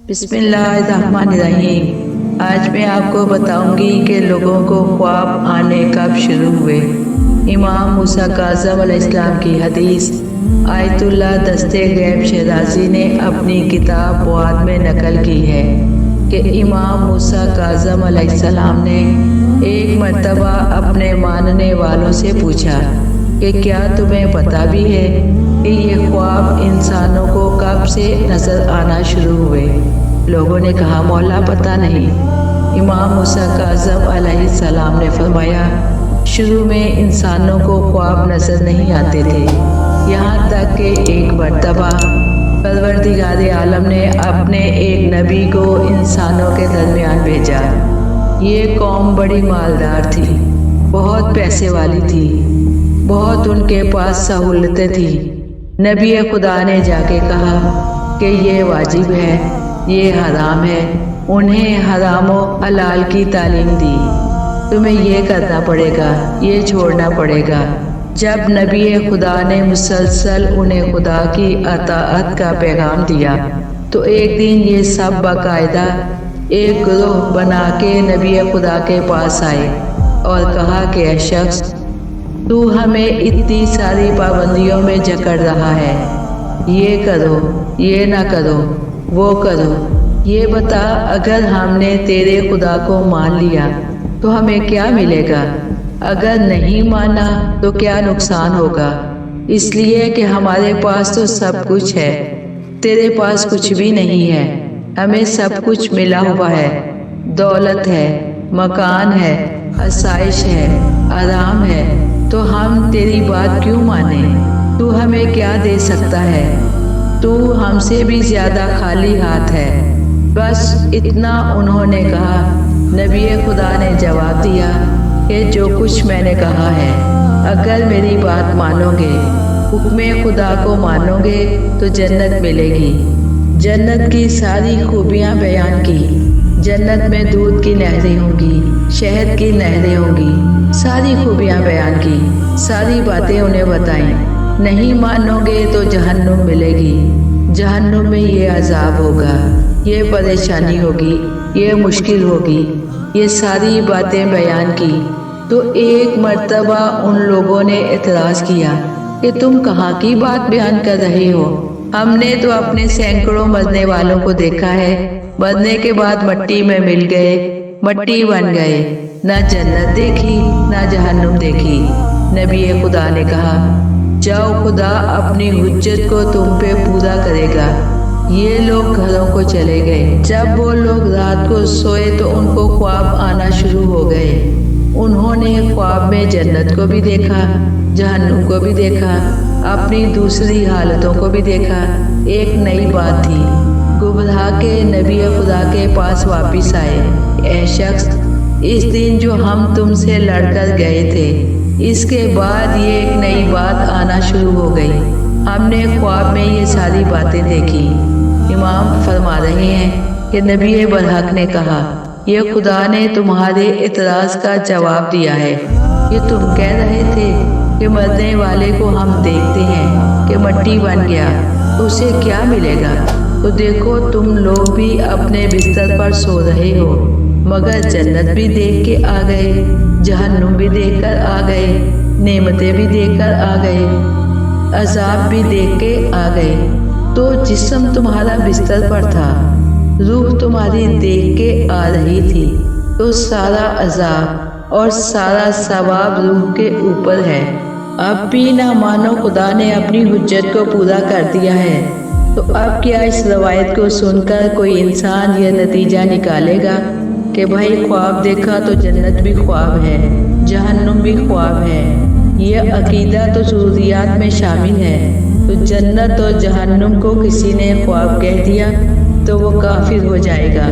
بسم اللہ الرحمن الرحیم۔ آج میں آپ کو بتاؤں گی کہ لوگوں کو خواب آنے کب شروع ہوئے۔ امام موسیٰ کاظم علیہ السلام کی حدیث آیت اللہ دستے غیب شیرازی نے اپنی کتاب بواد میں نقل کی ہے کہ امام موسیٰ کاظم علیہ السلام نے ایک مرتبہ اپنے ماننے والوں سے پوچھا کہ کیا تمہیں پتہ بھی ہے کہ یہ خواب انسانوں کو کب سے نظر آنا شروع ہوئے؟ لوگوں نے کہا مولا پتہ نہیں۔ امام موسیٰ کاظم علیہ السلام نے فرمایا شروع میں انسانوں کو خواب نظر نہیں آتے تھے، یہاں تک کہ ایک مرتبہ پروردگار عالم نے اپنے ایک نبی کو انسانوں کے درمیان بھیجا۔ یہ قوم بڑی مالدار تھی، بہت پیسے والی تھی، بہت ان کے پاس سہولتیں تھیں۔ نبی خدا نے جا کے کہا کہ یہ واجب ہے، یہ حرام ہے، انہیں حرام و حلال کی تعلیم دی، تمہیں یہ کرنا پڑے گا، یہ چھوڑنا پڑے گا۔ جب نبی خدا نے مسلسل انہیں خدا کی اطاعت کا پیغام دیا تو ایک دن یہ سب باقاعدہ ایک گروہ بنا کے نبی خدا کے پاس آئے اور کہا کہ اے شخص، تو ہمیں اتنی ساری پابندیوں میں جکڑ رہا ہے، یہ کرو، یہ نہ کرو، وہ کرو، یہ بتا اگر ہم نے تیرے خدا کو مان لیا تو ہمیں کیا ملے گا؟ اگر نہیں مانا تو کیا نقصان ہوگا؟ اس لیے کہ ہمارے پاس تو سب کچھ ہے، تیرے پاس کچھ بھی نہیں ہے۔ ہمیں سب کچھ ملا ہوا ہے، دولت ہے، مکان ہے، آسائش ہے، آرام ہے، تو ہم تیری بات کیوں مانیں؟ تو ہمیں کیا دے سکتا ہے؟ تو ہم سے بھی زیادہ خالی ہاتھ ہے۔ بس اتنا انہوں نے کہا۔ نبی خدا نے جواب دیا کہ جو کچھ میں نے کہا ہے، اگر میری بات مانو گے، حکم خدا کو مانو گے تو جنت ملے گی۔ جنت کی ساری خوبیاں بیان کی۔ جنت میں دودھ کی نہریں ہوں گی، شہد کی نہریں ہوں گی، ساری خوبیاں بیان کی، ساری باتیں انہیں بتائیں۔ نہیں مانو گے تو جہنم ملے گی، جہنم میں یہ عذاب ہوگا، یہ پریشانی ہوگی، یہ مشکل ہوگی، یہ ساری باتیں بیان کی۔ تو ایک مرتبہ ان لوگوں نے اعتراض کیا کہ تم کہاں کی بات بیان کر رہے ہو؟ ہم نے تو اپنے سینکڑوں مرنے والوں کو دیکھا ہے، مرنے کے بعد مٹی میں مل گئے، مٹی بن گئے، نہ جنت دیکھی نہ جہنم دیکھی۔ نبی خدا نے کہا جاؤ، خدا اپنی حجت کو تم پہ پورا کرے گا۔ یہ لوگ گھروں کو چلے گئے۔ جب وہ لوگ رات کو سوئے تو ان کو خواب آنا شروع ہو گئے۔ انہوں نے خواب میں جنت کو بھی دیکھا، جہنم کو بھی دیکھا، اپنی دوسری حالتوں کو بھی دیکھا۔ ایک نئی بات تھی۔ گبراہ کے نبی خدا کے پاس واپس آئے۔ اے شخص، اس دن جو ہم تم سے لڑ کر گئے تھے، اس کے بعد یہ ایک نئی بات آنا شروع ہو گئی۔ ہم نے خواب میں یہ ساری باتیں دیکھی۔ امام فرما رہے ہیں کہ نبی برحق نے کہا یہ خدا نے تمہارے اعتراض کا جواب دیا ہے۔ یہ تم کہہ رہے تھے کہ مرنے والے کو ہم دیکھتے ہیں کہ مٹی بن گیا، اسے کیا ملے گا؟ تو دیکھو تم لوگ بھی اپنے بستر پر سو رہے ہو، مگر جنت بھی دیکھ کے آ گئے، جہنم بھی دیکھ کر آ گئے، نعمتیں بھی دیکھ کر آ گئے، عذاب بھی دیکھ کے آ گئے۔ تو جسم تمہارا بستر پر تھا، روح تمہاری دیکھ کے آ رہی تھی، تو سارا عذاب اور سارا ثواب روح کے اوپر ہے۔ اب بھی نہ مانو، خدا نے اپنی حجت کو پورا کر دیا ہے۔ تو اب کیا اس روایت کو سن کر کوئی انسان یہ نتیجہ نکالے گا کہ بھائی خواب دیکھا تو جنت بھی خواب ہے، جہنم بھی خواب ہے؟ یہ عقیدہ تو ضروریات میں شامل ہے۔ تو جنت اور جہنم کو کسی نے خواب کہہ دیا تو وہ کافر ہو جائے گا۔